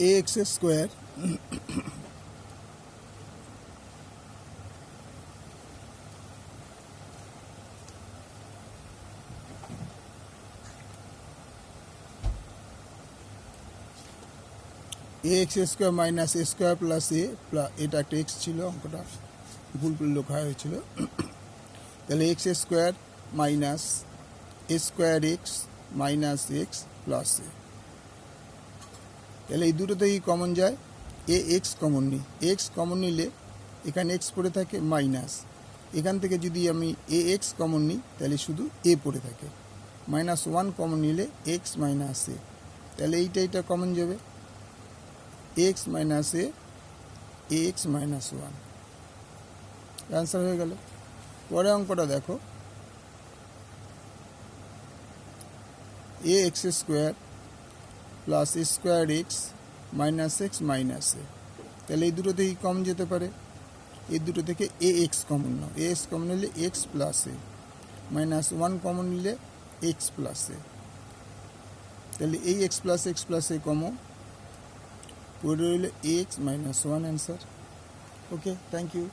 ax square ax square minus a square plus a এটা একটা x ছিল, অঙ্কটা ভুল লেখা হয়েছিল। তাহলে x square minus a square x minus x plus a, তাহলে এই দুটো থেকেই কমন যায়, এ এক্স কমন নিই, এক্স কমন নিলে এখানে এক্স পড়ে থাকে মাইনাস, এখান থেকে যদি আমি এ এক্স কমন নিই তাহলে শুধু এ পড়ে থাকে, মাইনাস ওয়ান কমন নিলে এক্স মাইনাস এ, তাহলে এইটা কমন যাবে, x minus a x minus one, answer হয়ে গেল। পরে অঙ্কটা দেখো, a x square plus a square x minus x minus a, তাহলে এই দুটো থেকেই কমন যেতে পারে, এই দুটো থেকে এ এক্স কমন নাও, এ এক্স কমন নিলে x plus a, minus one common নিলে এক্স প্লাস এ, তাহলে এই এক্স প্লাস এ কমন পড়ে রইলে x minus one, answer. Okay, thank you.